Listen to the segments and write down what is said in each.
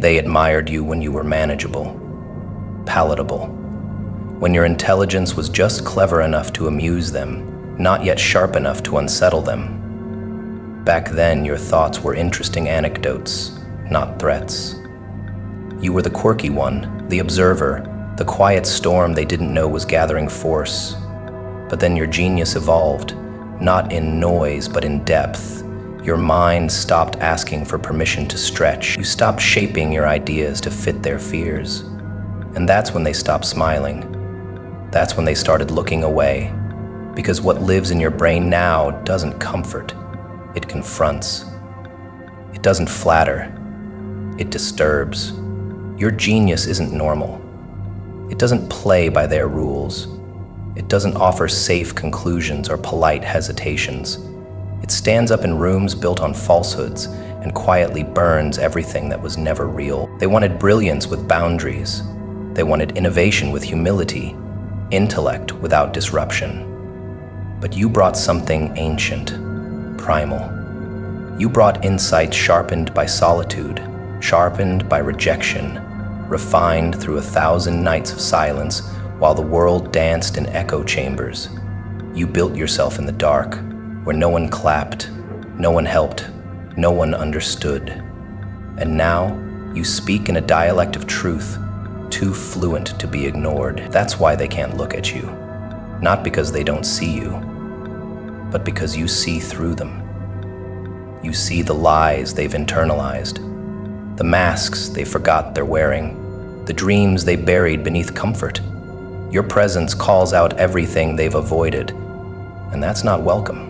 They admired you when you were manageable, palatable, when your intelligence was just clever enough to amuse them, not yet sharp enough to unsettle them. Back then, your thoughts were interesting anecdotes, not threats. You were the quirky one, the observer, the quiet storm they didn't know was gathering force. But then your genius evolved, not in noise, but in depth. Your mind stopped asking for permission to stretch. You stopped shaping your ideas to fit their fears. And that's when they stopped smiling. That's when they started looking away. Because what lives in your brain now doesn't comfort. It confronts. It doesn't flatter. It disturbs. Your genius isn't normal. It doesn't play by their rules. It doesn't offer safe conclusions or polite hesitations. It stands up in rooms built on falsehoods and quietly burns everything that was never real. They wanted brilliance with boundaries. They wanted innovation with humility, intellect without disruption. But you brought something ancient, primal. You brought insight sharpened by solitude, sharpened by rejection, refined through 1,000 nights of silence while the world danced in echo chambers. You built yourself in the dark, where no one clapped, no one helped, no one understood. And now, you speak in a dialect of truth, too fluent to be ignored. That's why they can't look at you. Not because they don't see you, but because you see through them. You see the lies they've internalized, the masks they forgot they're wearing, the dreams they buried beneath comfort. Your presence calls out everything they've avoided, and that's not welcome.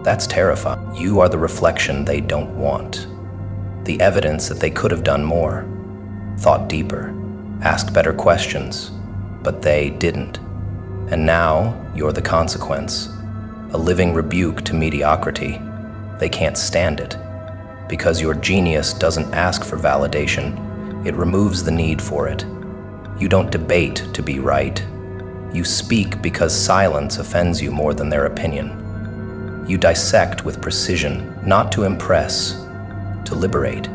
That's terrifying. You are the reflection they don't want, the evidence that they could have done more, thought deeper, asked better questions, but they didn't. And now you're the consequence, a living rebuke to mediocrity. They can't stand it. Because your genius doesn't ask for validation, it removes the need for it. You don't debate to be right. You speak because silence offends you more than their opinion. You dissect with precision, not to impress, to liberate.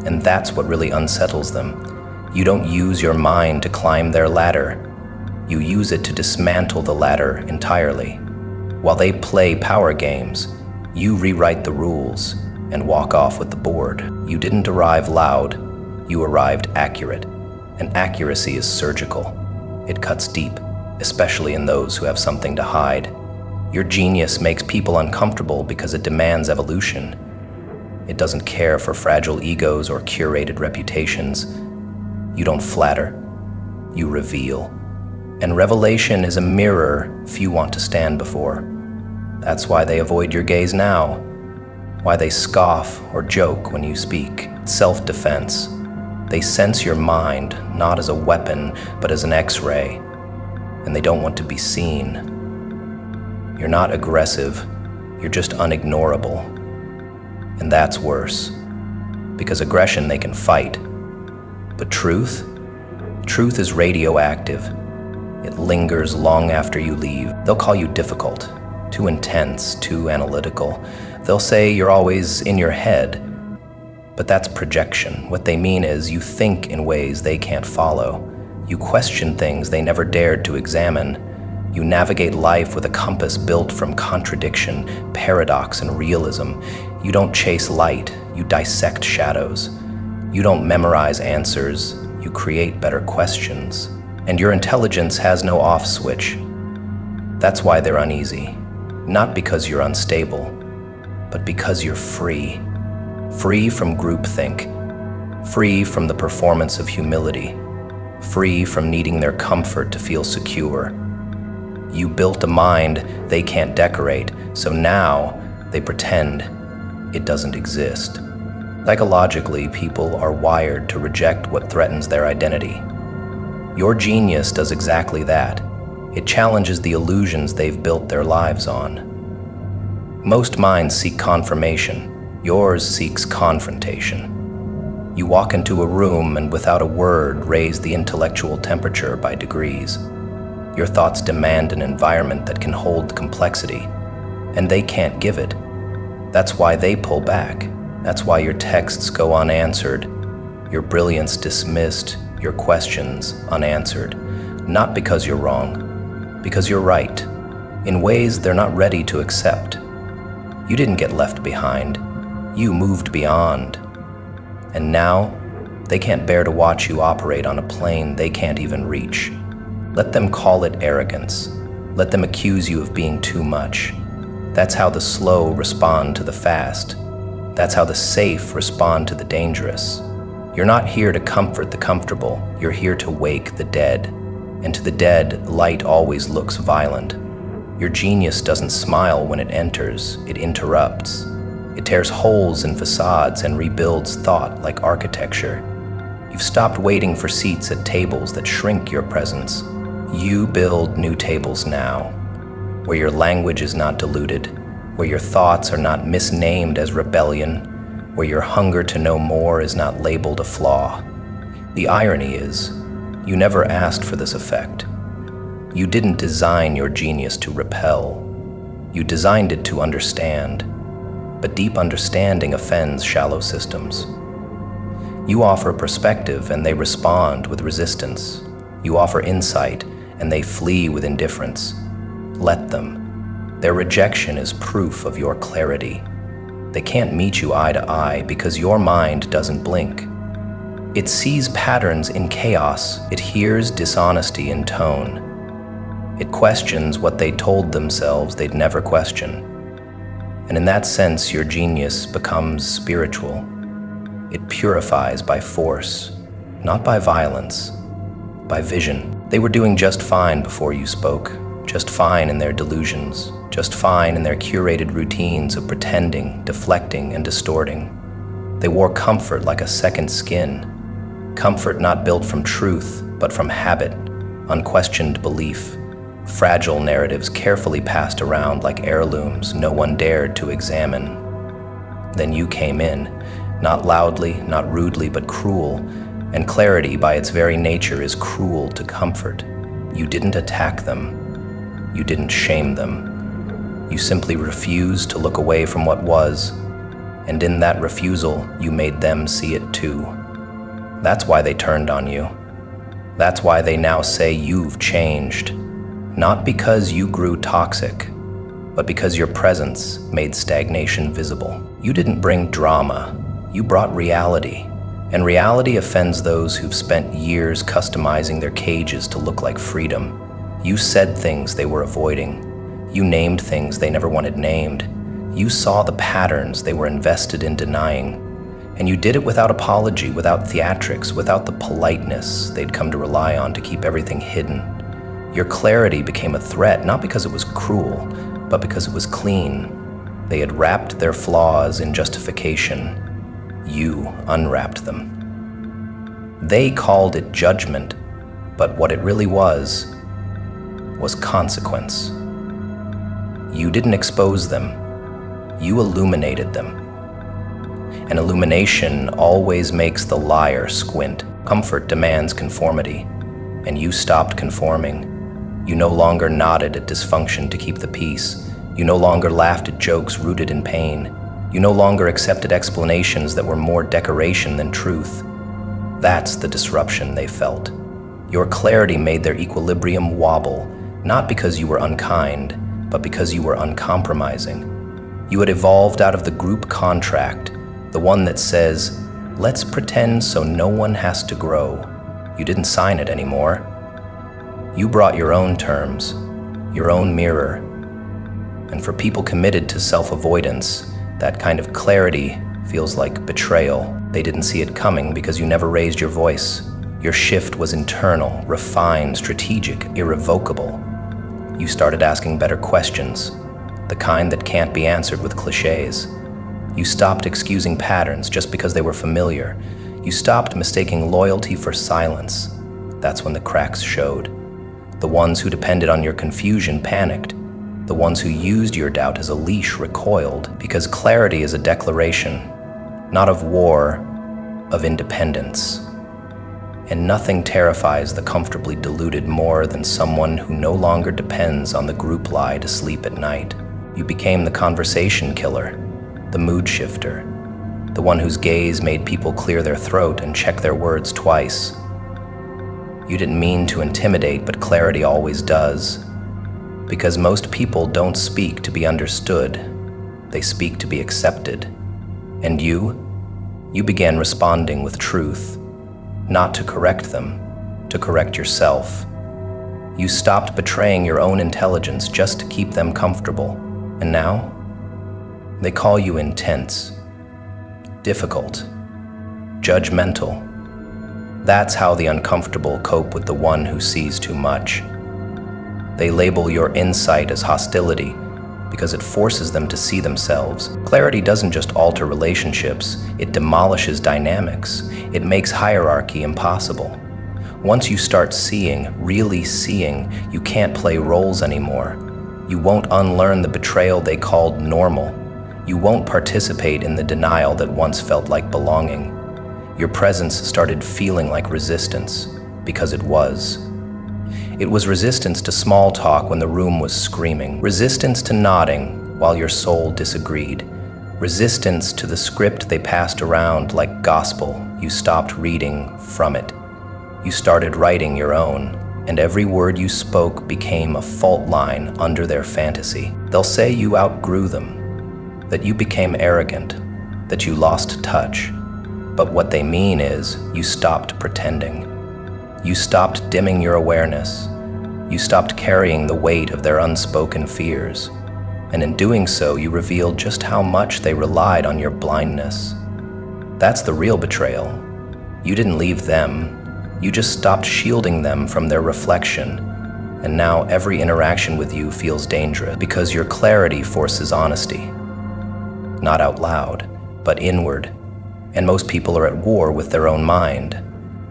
And that's what really unsettles them. You don't use your mind to climb their ladder. You use it to dismantle the ladder entirely. While they play power games, you rewrite the rules and walk off with the board. You didn't arrive loud, you arrived accurate. And accuracy is surgical. It cuts deep, especially in those who have something to hide. Your genius makes people uncomfortable because it demands evolution. It doesn't care for fragile egos or curated reputations. You don't flatter, you reveal. And revelation is a mirror few want to stand before. That's why they avoid your gaze now, why they scoff or joke when you speak. Self-defense. They sense your mind, not as a weapon, but as an X-ray, and they don't want to be seen. You're not aggressive, you're just unignorable. And that's worse, because aggression they can fight. But truth is radioactive. It lingers long after you leave. They'll call you difficult, too intense, too analytical. They'll say you're always in your head. But that's projection. What they mean is you think in ways they can't follow. You question things they never dared to examine. You navigate life with a compass built from contradiction, paradox, and realism. You don't chase light, you dissect shadows. You don't memorize answers, you create better questions. And your intelligence has no off switch. That's why they're uneasy. Not because you're unstable, but because you're free. Free from groupthink, free from the performance of humility, free from needing their comfort to feel secure. You built a mind they can't decorate, so now they pretend it doesn't exist. Psychologically, people are wired to reject what threatens their identity. Your genius does exactly that. It challenges the illusions they've built their lives on. Most minds seek confirmation. Yours seeks confrontation. You walk into a room and without a word raise the intellectual temperature by degrees. Your thoughts demand an environment that can hold complexity, and they can't give it. That's why they pull back. That's why your texts go unanswered, your brilliance dismissed, your questions unanswered. Not because you're wrong, because you're right, in ways they're not ready to accept. You didn't get left behind, you moved beyond. And now, they can't bear to watch you operate on a plane they can't even reach. Let them call it arrogance. Let them accuse you of being too much. That's how the slow respond to the fast. That's how the safe respond to the dangerous. You're not here to comfort the comfortable. You're here to wake the dead. And to the dead, light always looks violent. Your genius doesn't smile when it enters. It interrupts. It tears holes in facades and rebuilds thought like architecture. You've stopped waiting for seats at tables that shrink your presence. You build new tables now, where your language is not diluted, where your thoughts are not misnamed as rebellion, where your hunger to know more is not labeled a flaw. The irony is, you never asked for this effect. You didn't design your genius to repel. You designed it to understand. But deep understanding offends shallow systems. You offer perspective and they respond with resistance. You offer insight and they flee with indifference. Let them. Their rejection is proof of your clarity. They can't meet you eye to eye because your mind doesn't blink. It sees patterns in chaos. It hears dishonesty in tone. It questions what they told themselves they'd never question. And in that sense, your genius becomes spiritual. It purifies by force, not by violence, by vision. They were doing just fine before you spoke, just fine in their delusions, just fine in their curated routines of pretending, deflecting, and distorting. They wore comfort like a second skin, comfort not built from truth, but from habit, unquestioned belief, fragile narratives carefully passed around like heirlooms no one dared to examine. Then you came in, not loudly, not rudely, but cruel, and clarity by its very nature is cruel to comfort. You didn't attack them. You didn't shame them. You simply refused to look away from what was, and in that refusal, you made them see it too. That's why they turned on you. That's why they now say you've changed. Not because you grew toxic, but because your presence made stagnation visible. You didn't bring drama, you brought reality. And reality offends those who've spent years customizing their cages to look like freedom. You said things they were avoiding. You named things they never wanted named. You saw the patterns they were invested in denying. And you did it without apology, without theatrics, without the politeness they'd come to rely on to keep everything hidden. Your clarity became a threat, not because it was cruel, but because it was clean. They had wrapped their flaws in justification. You unwrapped them. They called it judgment, but what it really was consequence. You didn't expose them. You illuminated them. And illumination always makes the liar squint. Comfort demands conformity, and you stopped conforming. You no longer nodded at dysfunction to keep the peace. You no longer laughed at jokes rooted in pain. You no longer accepted explanations that were more decoration than truth. That's the disruption they felt. Your clarity made their equilibrium wobble, not because you were unkind, but because you were uncompromising. You had evolved out of the group contract, the one that says, let's pretend so no one has to grow. You didn't sign it anymore. You brought your own terms, your own mirror. And for people committed to self-avoidance, that kind of clarity feels like betrayal. They didn't see it coming because you never raised your voice. Your shift was internal, refined, strategic, irrevocable. You started asking better questions, the kind that can't be answered with cliches. You stopped excusing patterns just because they were familiar. You stopped mistaking loyalty for silence. That's when the cracks showed. The ones who depended on your confusion panicked. The ones who used your doubt as a leash recoiled, because clarity is a declaration, not of war, of independence. And nothing terrifies the comfortably deluded more than someone who no longer depends on the group lie to sleep at night. You became the conversation killer, the mood shifter, the one whose gaze made people clear their throat and check their words twice. You didn't mean to intimidate, but clarity always does. Because most people don't speak to be understood, they speak to be accepted. And you began responding with truth, not to correct them, to correct yourself. You stopped betraying your own intelligence just to keep them comfortable. And now, they call you intense, difficult, judgmental. That's how the uncomfortable cope with the one who sees too much. They label your insight as hostility because it forces them to see themselves. Clarity doesn't just alter relationships, it demolishes dynamics. It makes hierarchy impossible. Once you start seeing, really seeing, you can't play roles anymore. You won't unlearn the betrayal they called normal. You won't participate in the denial that once felt like belonging. Your presence started feeling like resistance, because it was. It was resistance to small talk when the room was screaming, resistance to nodding while your soul disagreed, resistance to the script they passed around like gospel. You stopped reading from it. You started writing your own, and every word you spoke became a fault line under their fantasy. They'll say you outgrew them, that you became arrogant, that you lost touch. But what they mean is you stopped pretending. You stopped dimming your awareness. You stopped carrying the weight of their unspoken fears. And in doing so, you revealed just how much they relied on your blindness. That's the real betrayal. You didn't leave them. You just stopped shielding them from their reflection. And now every interaction with you feels dangerous because your clarity forces honesty. Not out loud, but inward. And most people are at war with their own mind.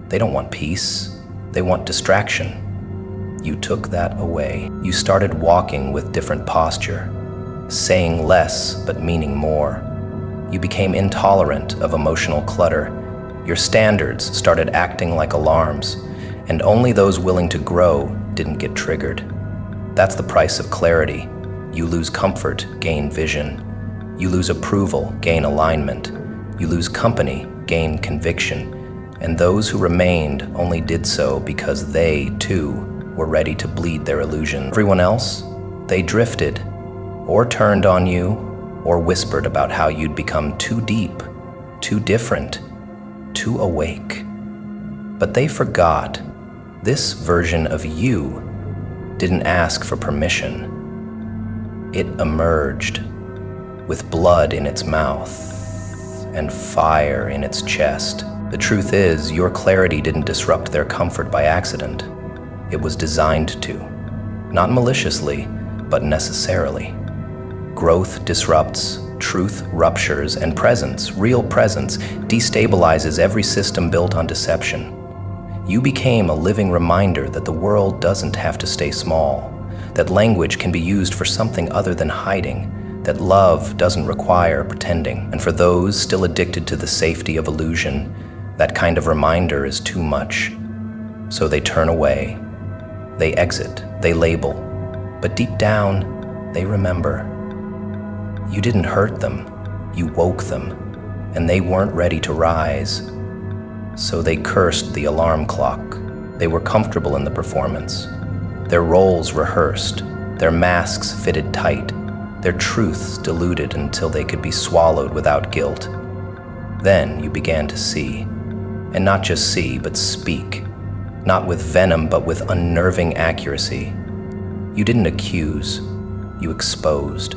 They don't want peace. They want distraction. You took that away. You started walking with different posture, saying less but meaning more. You became intolerant of emotional clutter. Your standards started acting like alarms, and only those willing to grow didn't get triggered. That's the price of clarity. You lose comfort, gain vision. You lose approval, gain alignment. You lose company, gain conviction. And those who remained only did so because they, too, were ready to bleed their illusion. Everyone else, they drifted, or turned on you, or whispered about how you'd become too deep, too different, too awake. But they forgot this version of you didn't ask for permission. It emerged with blood in its mouth and fire in its chest. The truth is, your clarity didn't disrupt their comfort by accident. It was designed to, not maliciously, but necessarily. Growth disrupts, truth ruptures, and presence, real presence, destabilizes every system built on deception. You became a living reminder that the world doesn't have to stay small, that language can be used for something other than hiding, that love doesn't require pretending. And for those still addicted to the safety of illusion, that kind of reminder is too much. So they turn away, they exit, they label, but deep down, they remember. You didn't hurt them, you woke them, and they weren't ready to rise. So they cursed the alarm clock. They were comfortable in the performance. Their roles rehearsed, their masks fitted tight, their truths diluted until they could be swallowed without guilt. Then you began to see, and not just see, but speak, not with venom, but with unnerving accuracy. You didn't accuse, you exposed.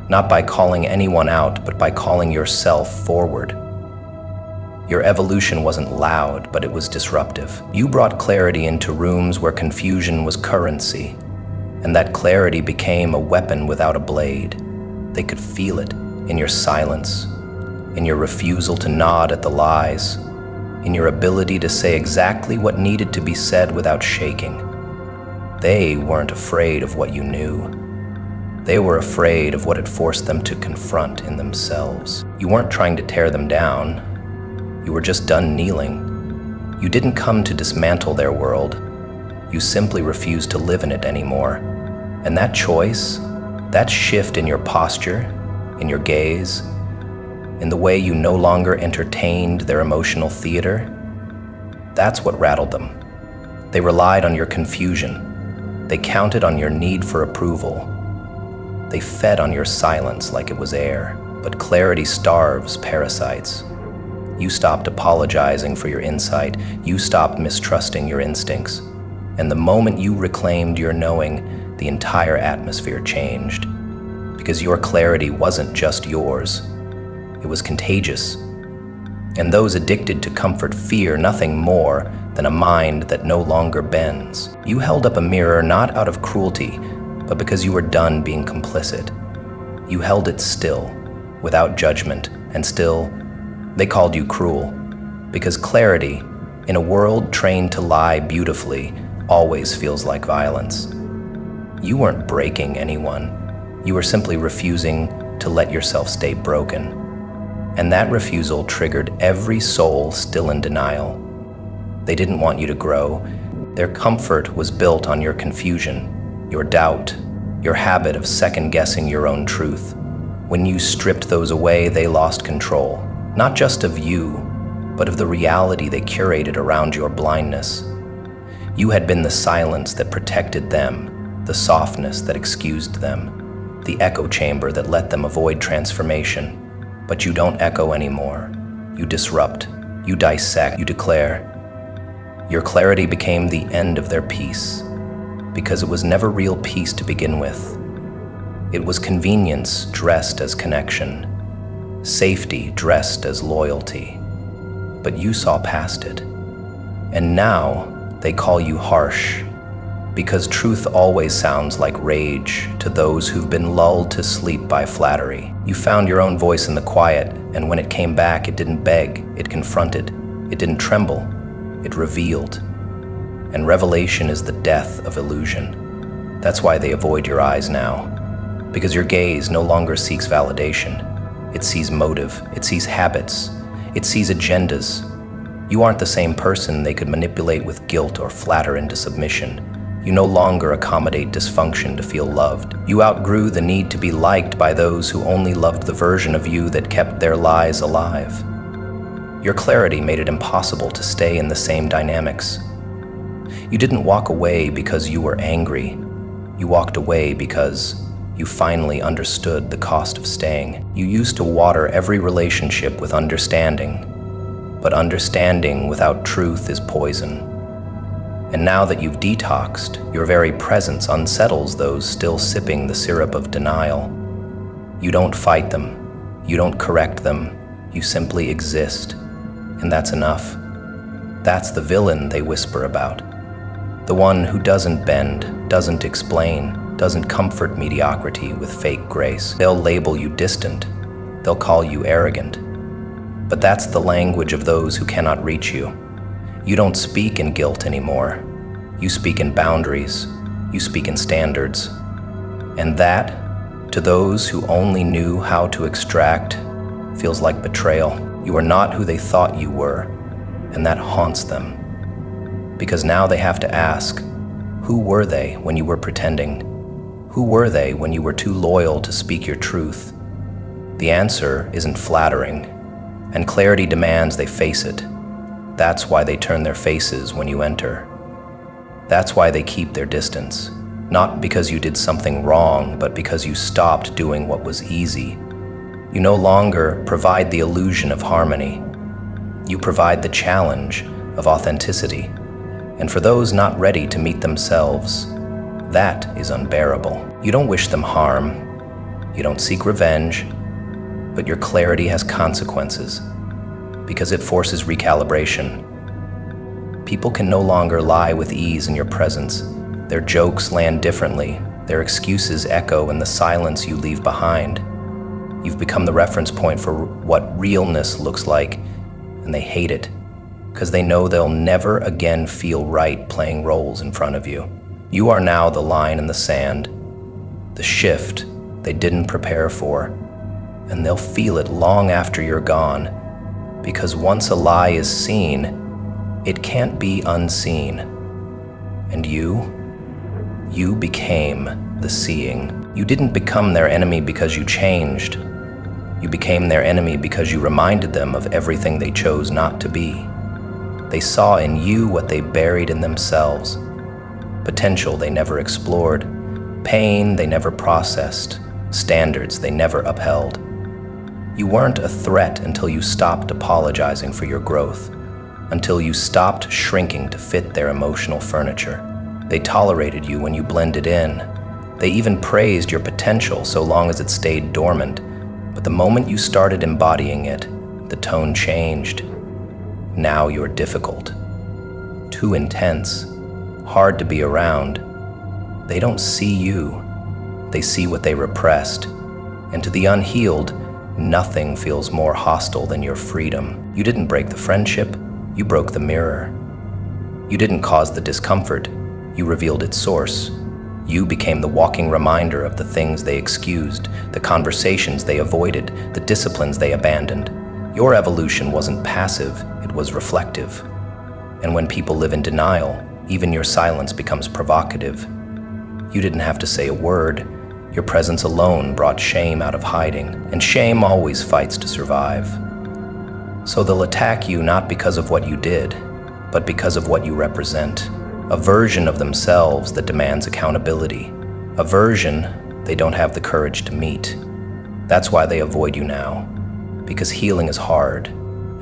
Not by calling anyone out, but by calling yourself forward. Your evolution wasn't loud, but it was disruptive. You brought clarity into rooms where confusion was currency, and that clarity became a weapon without a blade. They could feel it in your silence, in your refusal to nod at the lies, in your ability to say exactly what needed to be said without shaking. They weren't afraid of what you knew. They were afraid of what it forced them to confront in themselves. You weren't trying to tear them down. You were just done kneeling. You didn't come to dismantle their world. You simply refused to live in it anymore. And that choice, that shift in your posture, in your gaze, in the way you no longer entertained their emotional theater. That's what rattled them. They relied on your confusion. They counted on your need for approval. They fed on your silence like it was air. But clarity starves parasites. You stopped apologizing for your insight. You stopped mistrusting your instincts. And the moment you reclaimed your knowing, the entire atmosphere changed. Because your clarity wasn't just yours. It was contagious. And those addicted to comfort fear nothing more than a mind that no longer bends. You held up a mirror not out of cruelty, but because you were done being complicit. You held it still, without judgment, and still, they called you cruel. Because clarity, in a world trained to lie beautifully, always feels like violence. You weren't breaking anyone. You were simply refusing to let yourself stay broken. And that refusal triggered every soul still in denial. They didn't want you to grow. Their comfort was built on your confusion, your doubt, your habit of second-guessing your own truth. When you stripped those away, they lost control, not just of you, but of the reality they curated around your blindness. You had been the silence that protected them, the softness that excused them, the echo chamber that let them avoid transformation. But you don't echo anymore. You disrupt, you dissect, you declare. Your clarity became the end of their peace, because it was never real peace to begin with. It was convenience dressed as connection, safety dressed as loyalty. But you saw past it. And now they call you harsh, because truth always sounds like rage to those who've been lulled to sleep by flattery. You found your own voice in the quiet, and when it came back, it didn't beg, it confronted. It didn't tremble, it revealed. And revelation is the death of illusion. That's why they avoid your eyes now, because your gaze no longer seeks validation. It sees motive, it sees habits, it sees agendas. You aren't the same person they could manipulate with guilt or flatter into submission. You no longer accommodate dysfunction to feel loved. You outgrew the need to be liked by those who only loved the version of you that kept their lies alive. Your clarity made it impossible to stay in the same dynamics. You didn't walk away because you were angry. You walked away because you finally understood the cost of staying. You used to water every relationship with understanding, but understanding without truth is poison. And now that you've detoxed, your very presence unsettles those still sipping the syrup of denial. You don't fight them, you don't correct them, you simply exist. And that's enough. That's the villain they whisper about. The one who doesn't bend, doesn't explain, doesn't comfort mediocrity with fake grace. They'll label you distant. They'll call you arrogant. But that's the language of those who cannot reach you. You don't speak in guilt anymore. You speak in boundaries. You speak in standards. And that, to those who only knew how to extract, feels like betrayal. You are not who they thought you were, and that haunts them. Because now they have to ask, who were they when you were pretending? Who were they when you were too loyal to speak your truth? The answer isn't flattering, and clarity demands they face it. That's why they turn their faces when you enter. That's why they keep their distance. Not because you did something wrong, but because you stopped doing what was easy. You no longer provide the illusion of harmony. You provide the challenge of authenticity. And for those not ready to meet themselves, that is unbearable. You don't wish them harm. You don't seek revenge. But your clarity has consequences, because it forces recalibration. People can no longer lie with ease in your presence. Their jokes land differently. Their excuses echo in the silence you leave behind. You've become the reference point for what realness looks like, and they hate it, because they know they'll never again feel right playing roles in front of you. You are now the line in the sand, the shift they didn't prepare for, and they'll feel it long after you're gone, because once a lie is seen, it can't be unseen. And you became the seeing. You didn't become their enemy because you changed. You became their enemy because you reminded them of everything they chose not to be. They saw in you what they buried in themselves, potential they never explored, pain they never processed, standards they never upheld. You weren't a threat until you stopped apologizing for your growth, until you stopped shrinking to fit their emotional furniture. They tolerated you when you blended in. They even praised your potential so long as it stayed dormant. But the moment you started embodying it, the tone changed. Now you're difficult, too intense, hard to be around. They don't see you. They see what they repressed. And to the unhealed, nothing feels more hostile than your freedom. You didn't break the friendship, you broke the mirror. You didn't cause the discomfort, you revealed its source. You became the walking reminder of the things they excused, the conversations they avoided, the disciplines they abandoned. Your evolution wasn't passive, it was reflective. And when people live in denial, even your silence becomes provocative. You didn't have to say a word. Your presence alone brought shame out of hiding, and shame always fights to survive. So they'll attack you not because of what you did, but because of what you represent. A version of themselves that demands accountability. A version they don't have the courage to meet. That's why they avoid you now, because healing is hard,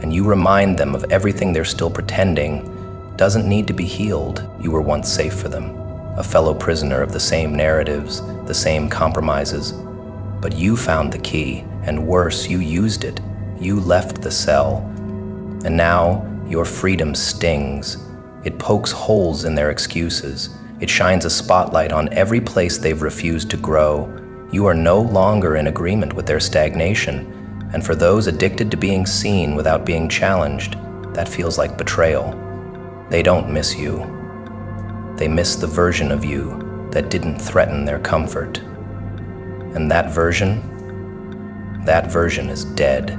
and you remind them of everything they're still pretending doesn't need to be healed. You were once safe for them, a fellow prisoner of the same narratives, the same compromises. But you found the key, and worse, you used it. You left the cell. And now your freedom stings. It pokes holes in their excuses. It shines a spotlight on every place they've refused to grow. You are no longer in agreement with their stagnation. And for those addicted to being seen without being challenged, that feels like betrayal. They don't miss you. They miss the version of you that didn't threaten their comfort. And that version is dead.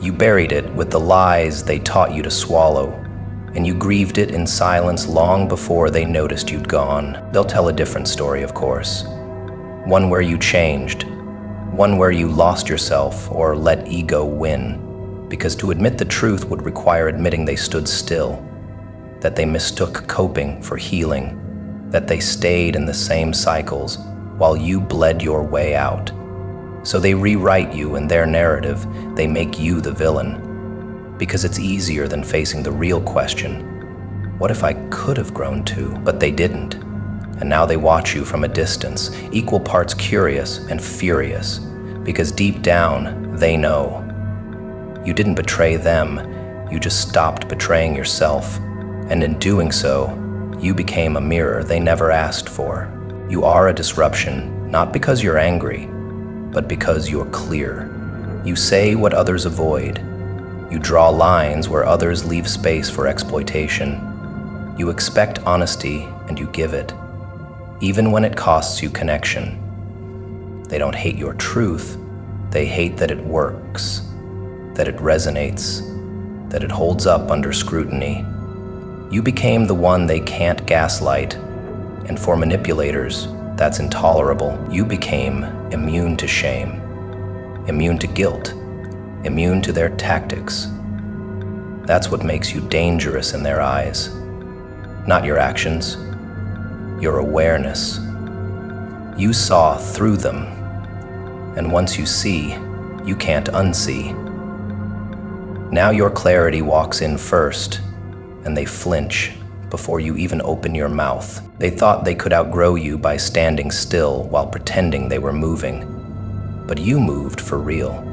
You buried it with the lies they taught you to swallow, and you grieved it in silence long before they noticed you'd gone. They'll tell a different story, of course. One where you changed, one where you lost yourself or let ego win, because to admit the truth would require admitting they stood still, that they mistook coping for healing, that they stayed in the same cycles while you bled your way out. So they rewrite you in their narrative. They make you the villain, because it's easier than facing the real question. What if I could have grown too? But they didn't. And now they watch you from a distance, equal parts curious and furious, because deep down, they know. You didn't betray them, you just stopped betraying yourself. And in doing so, you became a mirror they never asked for. You are a disruption, not because you're angry, but because you're clear. You say what others avoid. You draw lines where others leave space for exploitation. You expect honesty and you give it, even when it costs you connection. They don't hate your truth, they hate that it works, that it resonates, that it holds up under scrutiny. You became the one they can't gaslight, and for manipulators, that's intolerable. You became immune to shame, immune to guilt, immune to their tactics. That's what makes you dangerous in their eyes. Not your actions, your awareness. You saw through them, and once you see, you can't unsee. Now your clarity walks in first, and they flinch before you even open your mouth. They thought they could outgrow you by standing still while pretending they were moving. But you moved for real.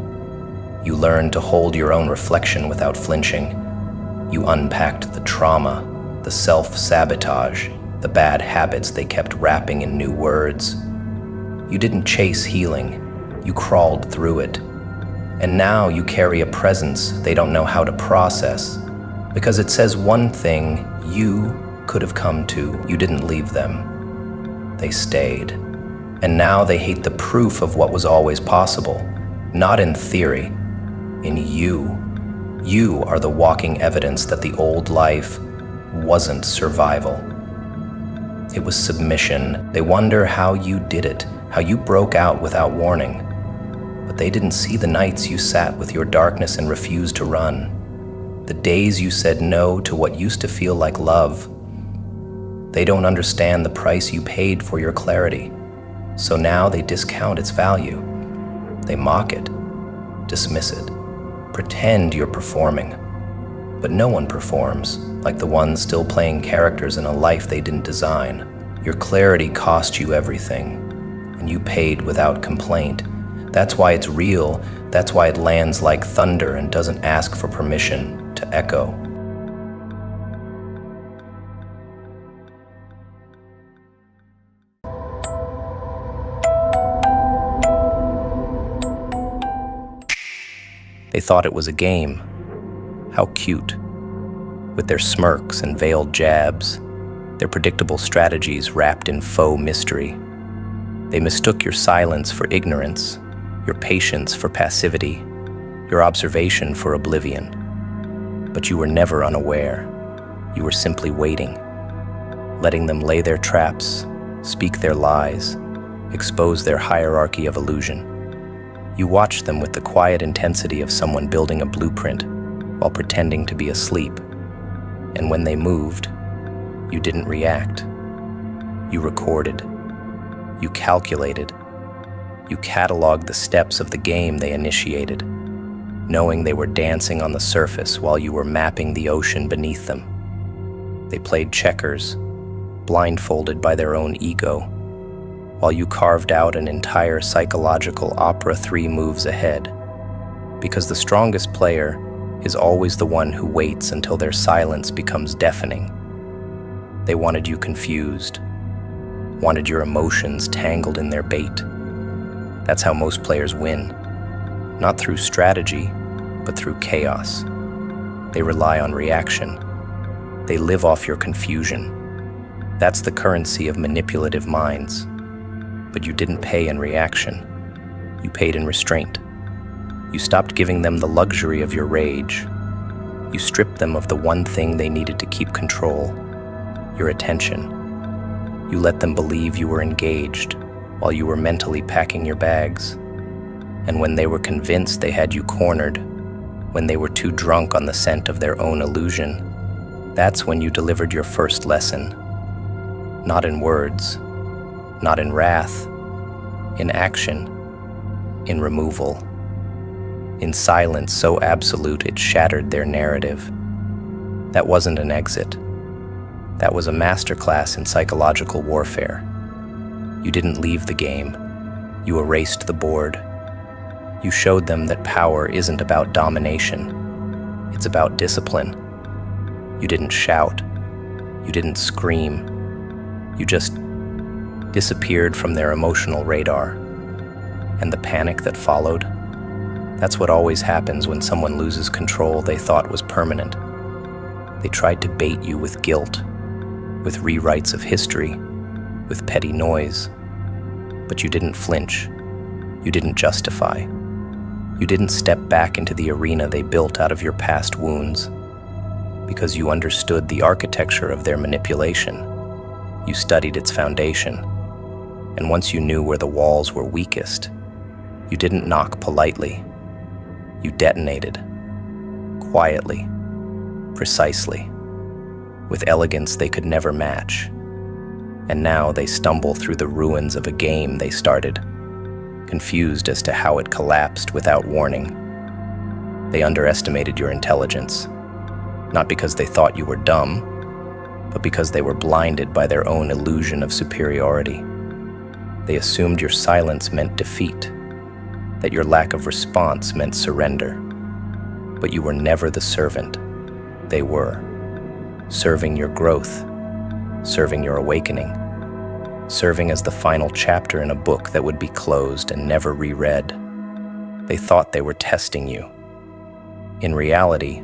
You learned to hold your own reflection without flinching. You unpacked the trauma, the self-sabotage, the bad habits they kept wrapping in new words. You didn't chase healing, you crawled through it. And now you carry a presence they don't know how to process, because it says one thing you could have come to. You didn't leave them. They stayed. And now they hate the proof of what was always possible, not in theory, in you. You are the walking evidence that the old life wasn't survival. It was submission. They wonder how you did it, how you broke out without warning. But they didn't see the nights you sat with your darkness and refused to run. The days you said no to what used to feel like love. They don't understand the price you paid for your clarity, so now they discount its value. They mock it, dismiss it, pretend you're performing. But no one performs, like the ones still playing characters in a life they didn't design. Your clarity cost you everything, and you paid without complaint. That's why it's real. That's why it lands like thunder and doesn't ask for permission to echo. They thought it was a game. How cute. With their smirks and veiled jabs, their predictable strategies wrapped in faux mystery. They mistook your silence for ignorance, your patience for passivity, your observation for oblivion. But you were never unaware. You were simply waiting, letting them lay their traps, speak their lies, expose their hierarchy of illusion. You watched them with the quiet intensity of someone building a blueprint while pretending to be asleep. And when they moved, you didn't react. You recorded. You calculated. You cataloged the steps of the game they initiated, knowing they were dancing on the surface while you were mapping the ocean beneath them. They played checkers, blindfolded by their own ego, while you carved out an entire psychological opera 3 moves ahead. Because the strongest player is always the one who waits until their silence becomes deafening. They wanted you confused, wanted your emotions tangled in their bait. That's how most players win, not through strategy, but through chaos. They rely on reaction. They live off your confusion. That's the currency of manipulative minds. But you didn't pay in reaction. You paid in restraint. You stopped giving them the luxury of your rage. You stripped them of the one thing they needed to keep control, your attention. You let them believe you were engaged while you were mentally packing your bags. And when they were convinced they had you cornered, when they were too drunk on the scent of their own illusion, that's when you delivered your first lesson. Not in words, not in wrath, in action, in removal, in silence so absolute it shattered their narrative. That wasn't an exit. That was a masterclass in psychological warfare. You didn't leave the game. You erased the board. You showed them that power isn't about domination. It's about discipline. You didn't shout. You didn't scream. You just disappeared from their emotional radar. And the panic that followed, that's what always happens when someone loses control they thought was permanent. They tried to bait you with guilt, with rewrites of history, with petty noise. But you didn't flinch. You didn't justify. You didn't step back into the arena they built out of your past wounds. Because you understood the architecture of their manipulation. You studied its foundation. And once you knew where the walls were weakest, you didn't knock politely. You detonated. Quietly. Precisely. With elegance they could never match. And now they stumble through the ruins of a game they started, confused as to how it collapsed without warning. They underestimated your intelligence, not because they thought you were dumb, but because they were blinded by their own illusion of superiority. They assumed your silence meant defeat, that your lack of response meant surrender. But you were never the servant. They were. Serving your growth, serving your awakening, serving as the final chapter in a book that would be closed and never reread. They thought they were testing you. In reality,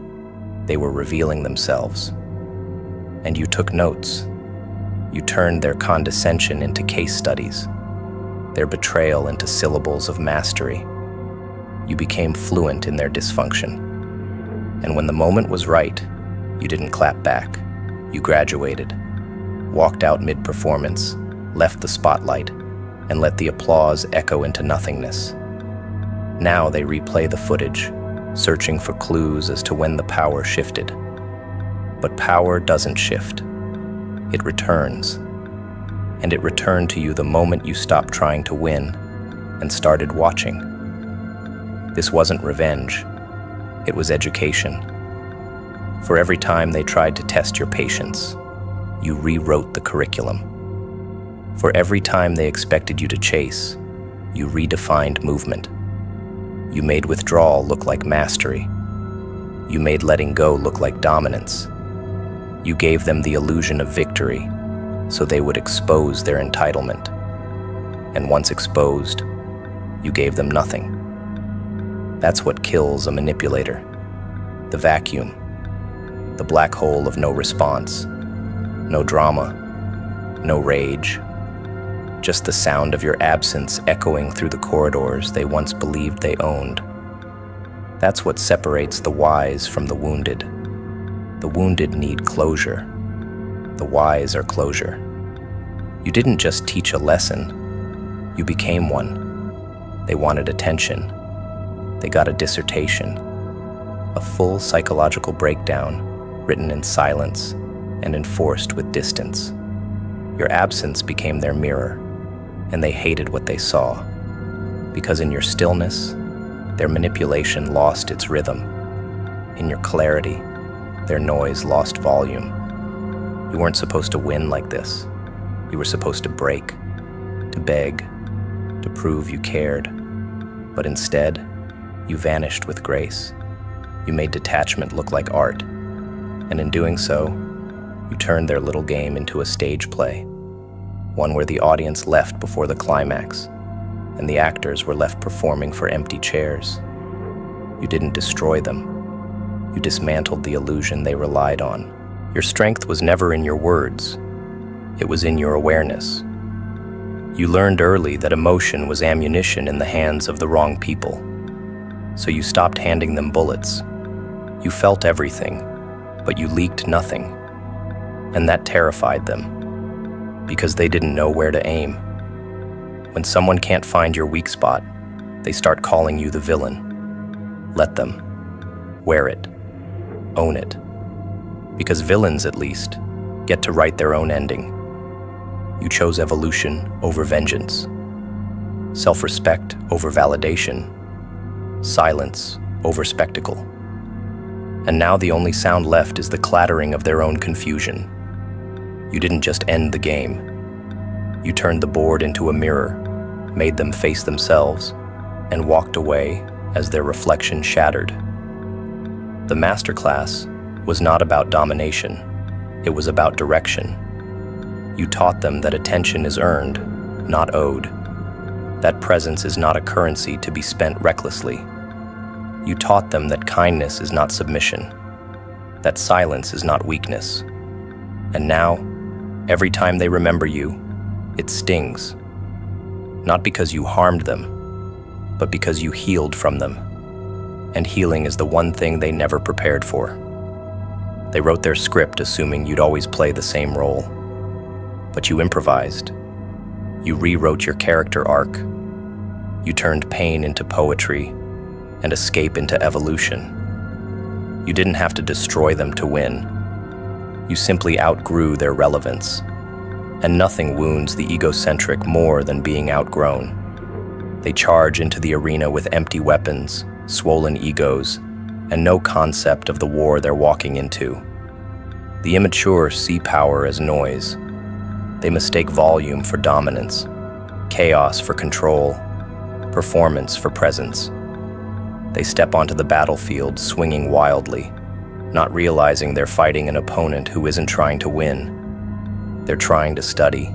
they were revealing themselves. And you took notes. You turned their condescension into case studies, their betrayal into syllables of mastery. You became fluent in their dysfunction. And when the moment was right, you didn't clap back. You graduated, walked out mid-performance, left the spotlight, and let the applause echo into nothingness. Now they replay the footage, searching for clues as to when the power shifted. But power doesn't shift. It returns. And it returned to you the moment you stopped trying to win and started watching. This wasn't revenge. It was education. For every time they tried to test your patience, you rewrote the curriculum. For every time they expected you to chase, you redefined movement. You made withdrawal look like mastery. You made letting go look like dominance. You gave them the illusion of victory, so they would expose their entitlement. And once exposed, you gave them nothing. That's what kills a manipulator. The vacuum. The black hole of no response. No drama. No rage. Just the sound of your absence echoing through the corridors they once believed they owned. That's what separates the wise from the wounded. The wounded need closure. The wise are closure. You didn't just teach a lesson, you became one. They wanted attention. They got a dissertation. A full psychological breakdown, written in silence and enforced with distance. Your absence became their mirror, and they hated what they saw. Because in your stillness, their manipulation lost its rhythm. In your clarity, their noise lost volume. You weren't supposed to win like this. You were supposed to break, to beg, to prove you cared. But instead, you vanished with grace. You made detachment look like art. And in doing so, you turned their little game into a stage play. One where the audience left before the climax, and the actors were left performing for empty chairs. You didn't destroy them. You dismantled the illusion they relied on. Your strength was never in your words. It was in your awareness. You learned early that emotion was ammunition in the hands of the wrong people. So you stopped handing them bullets. You felt everything, but you leaked nothing. And that terrified them, because they didn't know where to aim. When someone can't find your weak spot, they start calling you the villain. Let them. Wear it. Own it. Because villains, at least, get to write their own ending. You chose evolution over vengeance. Self-respect over validation. Silence over spectacle. And now the only sound left is the clattering of their own confusion. You didn't just end the game. You turned the board into a mirror, made them face themselves, and walked away as their reflection shattered. The masterclass was not about domination. It was about direction. You taught them that attention is earned, not owed. That presence is not a currency to be spent recklessly. You taught them that kindness is not submission, that silence is not weakness. And now, every time they remember you, it stings. Not because you harmed them, but because you healed from them. And healing is the one thing they never prepared for. They wrote their script assuming you'd always play the same role. But you improvised. You rewrote your character arc. You turned pain into poetry and escape into evolution. You didn't have to destroy them to win. You simply outgrew their relevance. And nothing wounds the egocentric more than being outgrown. They charge into the arena with empty weapons, swollen egos, and no concept of the war they're walking into. The immature see power as noise. They mistake volume for dominance, chaos for control, performance for presence. They step onto the battlefield swinging wildly, not realizing they're fighting an opponent who isn't trying to win. They're trying to study.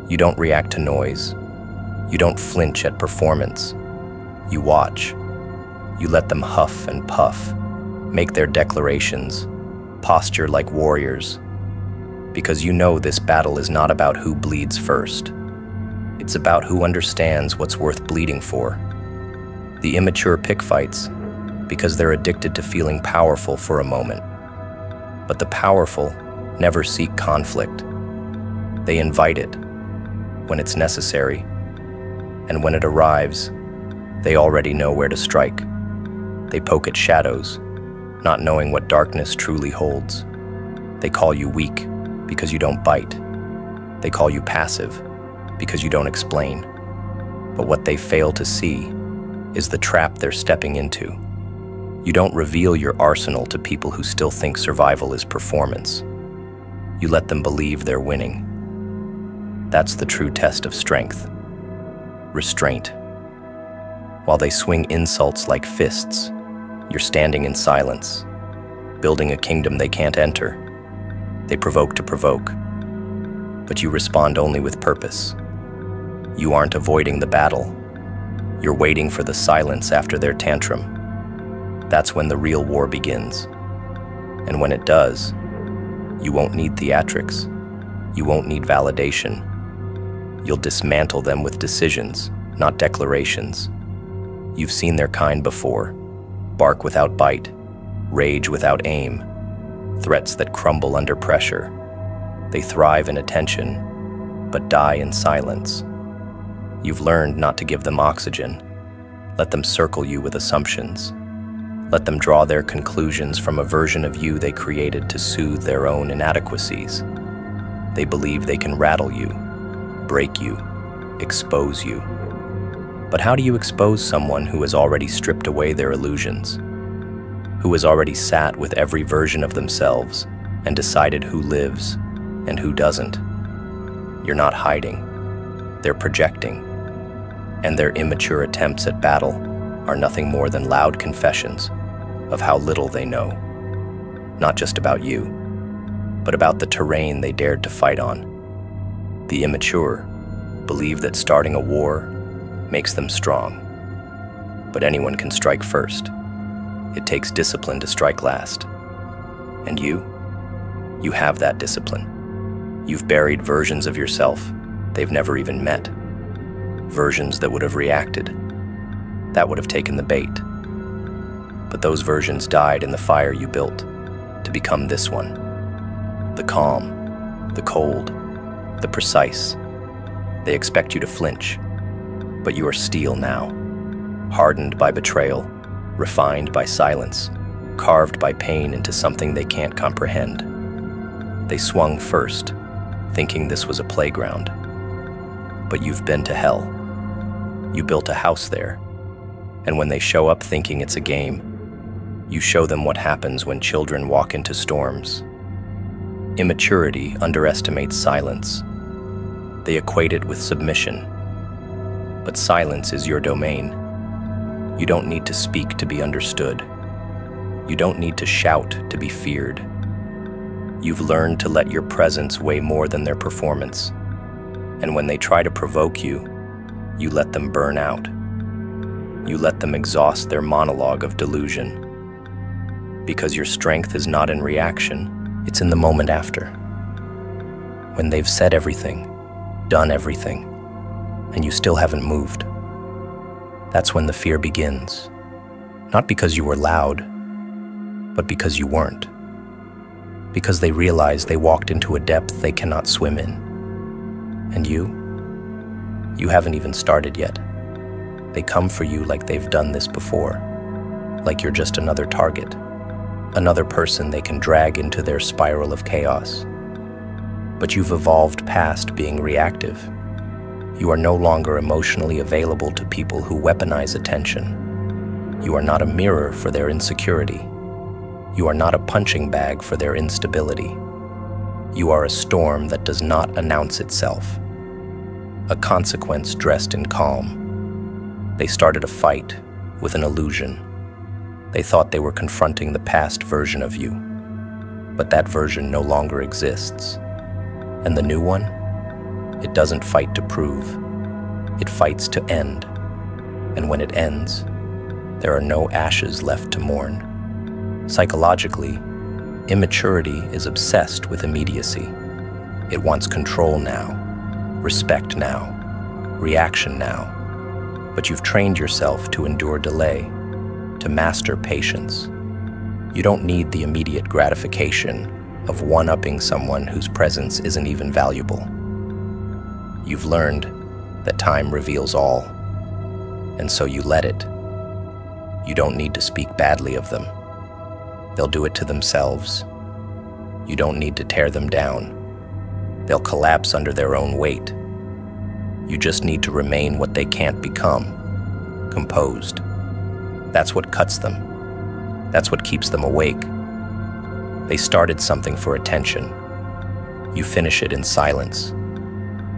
You don't react to noise. You don't flinch at performance. You watch. You let them huff and puff, make their declarations, posture like warriors. Because you know this battle is not about who bleeds first. It's about who understands what's worth bleeding for. The immature pick fights because they're addicted to feeling powerful for a moment. But the powerful never seek conflict. They invite it when it's necessary. And when it arrives, They already know where to strike. They poke at shadows, not knowing what darkness truly holds. They call you weak because you don't bite. They call you passive because you don't explain. But what they fail to see is the trap they're stepping into. You don't reveal your arsenal to people who still think survival is performance. You let them believe they're winning. That's the true test of strength. Restraint. While they swing insults like fists, you're standing in silence, building a kingdom they can't enter. They provoke to provoke, but you respond only with purpose. You aren't avoiding the battle. You're waiting for the silence after their tantrum. That's when the real war begins. And when it does, you won't need theatrics. You won't need validation. You'll dismantle them with decisions, not declarations. You've seen their kind before. Bark without bite, rage without aim, threats that crumble under pressure. They thrive in attention, but die in silence. You've learned not to give them oxygen. Let them circle you with assumptions. Let them draw their conclusions from a version of you they created to soothe their own inadequacies. They believe they can rattle you, break you, expose you. But how do you expose someone who has already stripped away their illusions? Who has already sat with every version of themselves and decided who lives and who doesn't? You're not hiding. They're projecting. And their immature attempts at battle are nothing more than loud confessions of how little they know. Not just about you, but about the terrain they dared to fight on. The immature believe that starting a war makes them strong. But anyone can strike first. It takes discipline to strike last. And you have that discipline. You've buried versions of yourself they've never even met. Versions that would have reacted, that would have taken the bait. But those versions died in the fire you built to become this one. The calm, the cold, the precise. They expect you to flinch, but you are steel now, hardened by betrayal, refined by silence, carved by pain into something they can't comprehend. They swung first, thinking this was a playground. But you've been to hell. You built a house there. And when they show up thinking it's a game, you show them what happens when children walk into storms. Immaturity underestimates silence. They equate it with submission. But silence is your domain. You don't need to speak to be understood. You don't need to shout to be feared. You've learned to let your presence weigh more than their performance. And when they try to provoke you, you let them burn out. You let them exhaust their monologue of delusion. Because your strength is not in reaction, it's in the moment after. When they've said everything, done everything, and you still haven't moved. That's when the fear begins. Not because you were loud, but because you weren't. Because they realize they walked into a depth they cannot swim in. And you haven't even started yet. They come for you like they've done this before, like you're just another target, another person they can drag into their spiral of chaos. But you've evolved past being reactive. You are no longer emotionally available to people who weaponize attention. You are not a mirror for their insecurity. You are not a punching bag for their instability. You are a storm that does not announce itself. A consequence dressed in calm. They started a fight with an illusion. They thought they were confronting the past version of you. But that version no longer exists. And the new one? It doesn't fight to prove. It fights to end. And when it ends, there are no ashes left to mourn. Psychologically, immaturity is obsessed with immediacy. It wants control now, respect now, reaction now. But you've trained yourself to endure delay, to master patience. You don't need the immediate gratification of one-upping someone whose presence isn't even valuable. You've learned that time reveals all. And so you let it. You don't need to speak badly of them. They'll do it to themselves. You don't need to tear them down. They'll collapse under their own weight. You just need to remain what they can't become, composed. That's what cuts them. That's what keeps them awake. They started something for attention. You finish it in silence.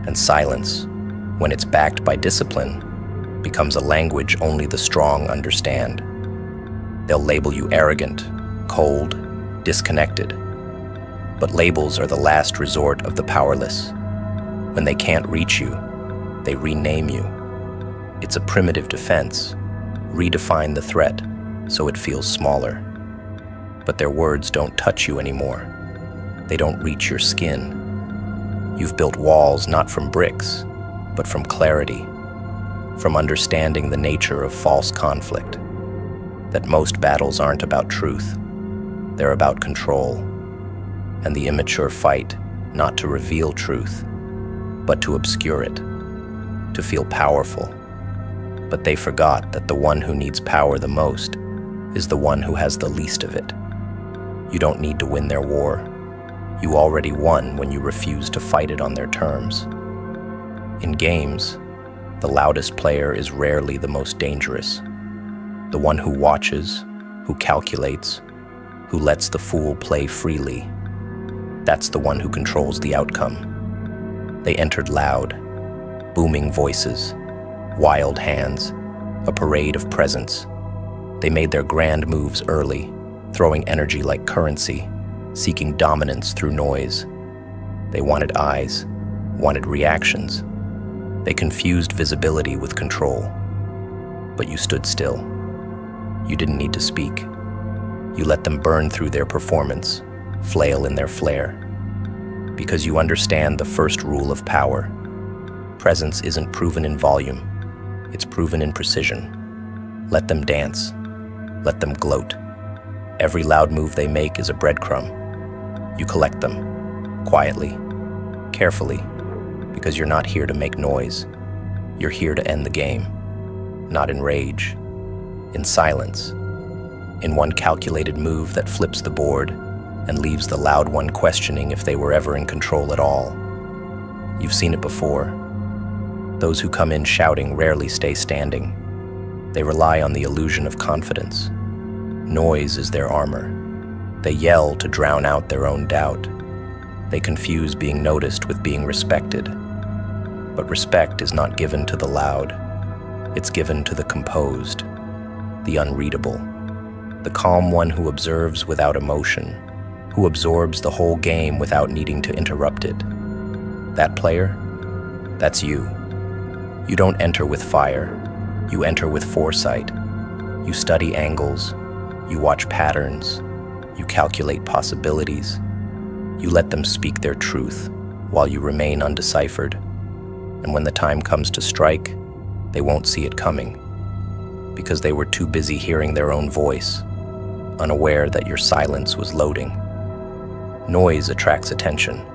And silence, when it's backed by discipline, becomes a language only the strong understand. They'll label you arrogant, cold, disconnected. But labels are the last resort of the powerless. When they can't reach you, they rename you. It's a primitive defense. Redefine the threat so it feels smaller. But their words don't touch you anymore. They don't reach your skin. You've built walls not from bricks, but from clarity, from understanding the nature of false conflict, that most battles aren't about truth. They're about control, and the immature fight not to reveal truth, but to obscure it, to feel powerful. But they forgot that the one who needs power the most is the one who has the least of it. You don't need to win their war. You already won when you refuse to fight it on their terms. In games, the loudest player is rarely the most dangerous. The one who watches, who calculates, who lets the fool play freely. That's the one who controls the outcome. They entered loud, booming voices, wild hands, a parade of presence. They made their grand moves early, throwing energy like currency, seeking dominance through noise. They wanted eyes, wanted reactions. They confused visibility with control. But you stood still. You didn't need to speak. You let them burn through their performance, flail in their flare. Because you understand the first rule of power. Presence isn't proven in volume. It's proven in precision. Let them dance. Let them gloat. Every loud move they make is a breadcrumb. You collect them, quietly, carefully, because you're not here to make noise. You're here to end the game, not in rage, in silence, in one calculated move that flips the board and leaves the loud one questioning if they were ever in control at all. You've seen it before. Those who come in shouting rarely stay standing. They rely on the illusion of confidence. Noise is their armor. They yell to drown out their own doubt. They confuse being noticed with being respected. But respect is not given to the loud. It's given to the composed, the unreadable, the calm one who observes without emotion, who absorbs the whole game without needing to interrupt it. That player, that's you. You don't enter with fire. You enter with foresight. You study angles. You watch patterns. You calculate possibilities. You let them speak their truth while you remain undeciphered. And when the time comes to strike, they won't see it coming because they were too busy hearing their own voice, unaware that your silence was loading. Noise attracts attention,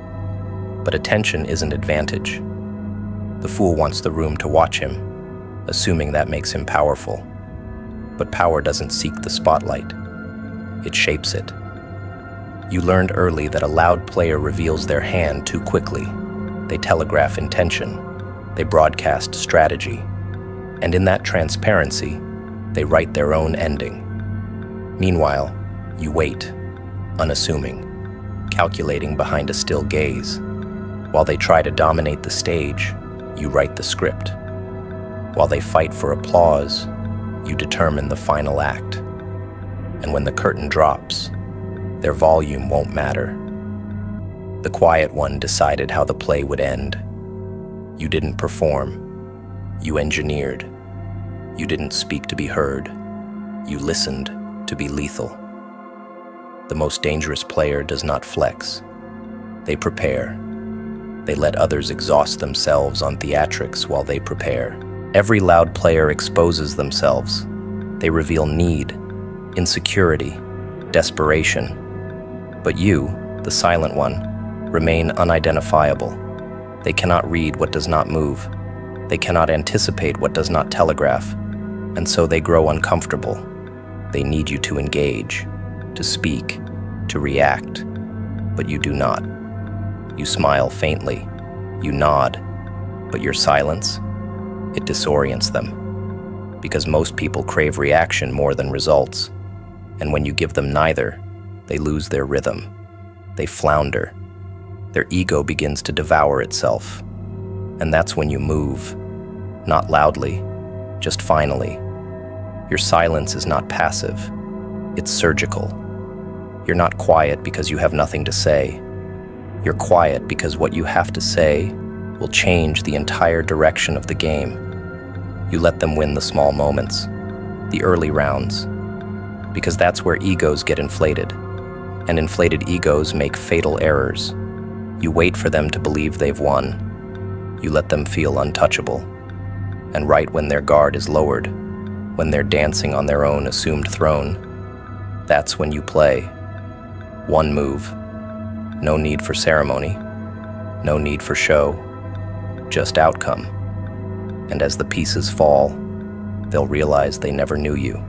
but attention isn't advantage. The fool wants the room to watch him, assuming that makes him powerful. But power doesn't seek the spotlight. It shapes it. You learned early that a loud player reveals their hand too quickly. They telegraph intention. They broadcast strategy. And in that transparency, they write their own ending. Meanwhile, you wait, unassuming, calculating behind a still gaze. While they try to dominate the stage, you write the script. While they fight for applause, you determine the final act. And when the curtain drops, their volume won't matter. The quiet one decided how the play would end. You didn't perform. You engineered. You didn't speak to be heard. You listened to be lethal. The most dangerous player does not flex. They prepare. They let others exhaust themselves on theatrics while they prepare. Every loud player exposes themselves. They reveal need, insecurity, desperation. But you, the silent one, remain unidentifiable. They cannot read what does not move. They cannot anticipate what does not telegraph. And so they grow uncomfortable. They need you to engage, to speak, to react, but you do not. You smile faintly, you nod, but your silence, it disorients them. Because most people crave reaction more than results, and when you give them neither, they lose their rhythm. They flounder. Their ego begins to devour itself. And that's when you move, not loudly, just finally. Your silence is not passive, it's surgical. You're not quiet because you have nothing to say. You're quiet because what you have to say will change the entire direction of the game. You let them win the small moments, the early rounds, because that's where egos get inflated, and inflated egos make fatal errors. You wait for them to believe they've won. You let them feel untouchable. And right when their guard is lowered, when they're dancing on their own assumed throne, that's when you play. One move. No need for ceremony. No need for show. Just outcome. And as the pieces fall, they'll realize they never knew you,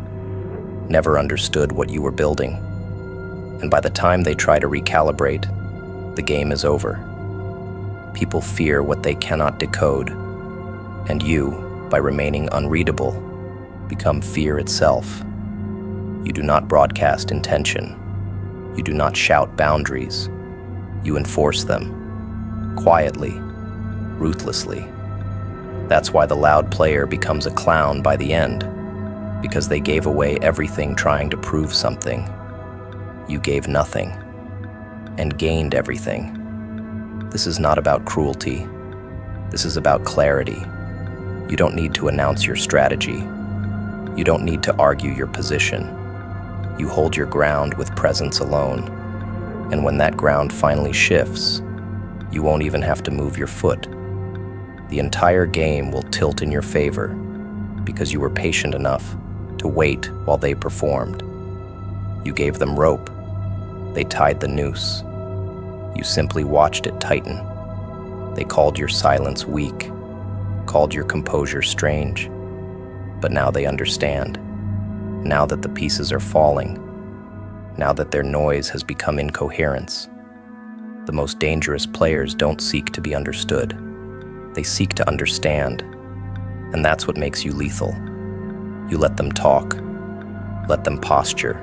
never understood what you were building. And by the time they try to recalibrate, the game is over. People fear what they cannot decode, and you, by remaining unreadable, become fear itself. You do not broadcast intention. You do not shout boundaries. You enforce them, quietly, ruthlessly. That's why the loud player becomes a clown by the end, because they gave away everything trying to prove something. You gave nothing, and gained everything. This is not about cruelty. This is about clarity. You don't need to announce your strategy. You don't need to argue your position. You hold your ground with presence alone. And when that ground finally shifts, you won't even have to move your foot. The entire game will tilt in your favor because you were patient enough to wait while they performed. You gave them rope. They tied the noose. You simply watched it tighten. They called your silence weak, called your composure strange. But now they understand. Now that the pieces are falling, now that their noise has become incoherence. The most dangerous players don't seek to be understood. They seek to understand, and that's what makes you lethal. You let them talk, let them posture,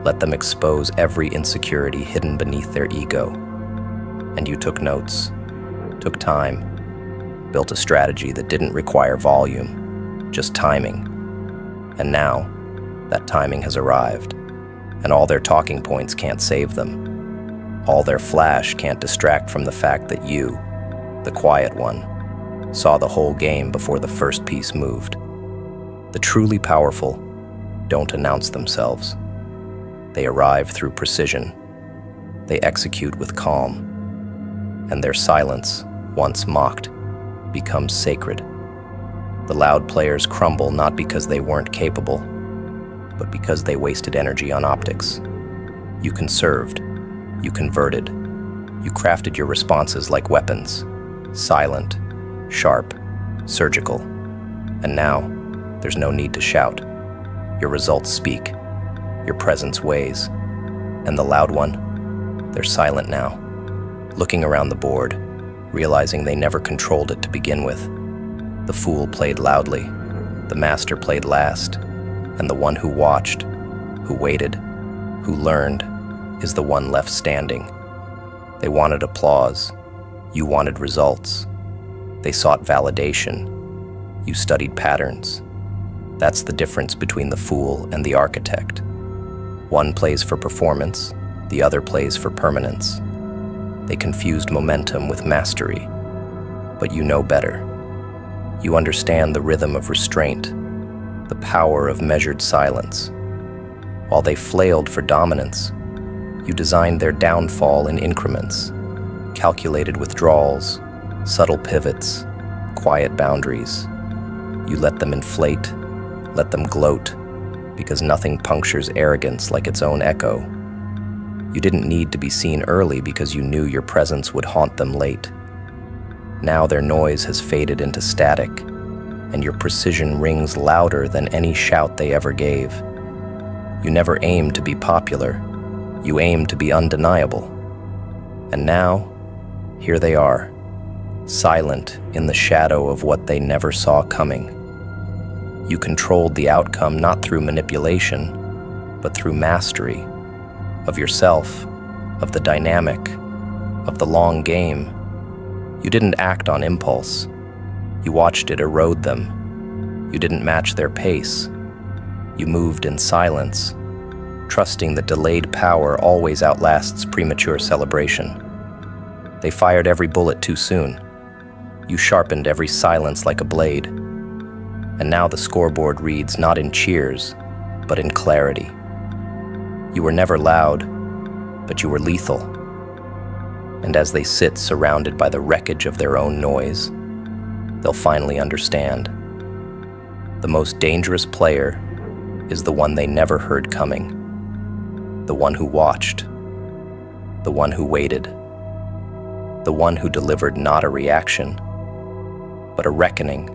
let them expose every insecurity hidden beneath their ego. And you took notes, took time, built a strategy that didn't require volume, just timing. And now, that timing has arrived, and all their talking points can't save them. All their flash can't distract from the fact that you, the quiet one, saw the whole game before the first piece moved. The truly powerful don't announce themselves. They arrive through precision. They execute with calm. And their silence, once mocked, becomes sacred. The loud players crumble not because they weren't capable, but because they wasted energy on optics. You conserved, you converted, you crafted your responses like weapons, silent, sharp, surgical. And now, there's no need to shout. Your results speak, your presence weighs. And the loud one, they're silent now, looking around the board, realizing they never controlled it to begin with. The fool played loudly, the master played last, and the one who watched, who waited, who learned, is the one left standing. They wanted applause, you wanted results. They sought validation, you studied patterns. That's the difference between the fool and the architect. One plays for performance, the other plays for permanence. They confused momentum with mastery, but you know better. You understand the rhythm of restraint, the power of measured silence. While they flailed for dominance, you designed their downfall in increments, calculated withdrawals, subtle pivots, quiet boundaries. You let them inflate, let them gloat, because nothing punctures arrogance like its own echo. You didn't need to be seen early because you knew your presence would haunt them late. Now their noise has faded into static, and your precision rings louder than any shout they ever gave. You never aimed to be popular. You aimed to be undeniable. And now, here they are, silent in the shadow of what they never saw coming. You controlled the outcome not through manipulation, but through mastery of yourself, of the dynamic, of the long game. You didn't act on impulse. You watched it erode them. You didn't match their pace. You moved in silence, trusting that delayed power always outlasts premature celebration. They fired every bullet too soon. You sharpened every silence like a blade. And now the scoreboard reads not in cheers, but in clarity. You were never loud, but you were lethal. And as they sit surrounded by the wreckage of their own noise, they'll finally understand. The most dangerous player is the one they never heard coming, the one who watched, the one who waited, the one who delivered not a reaction, but a reckoning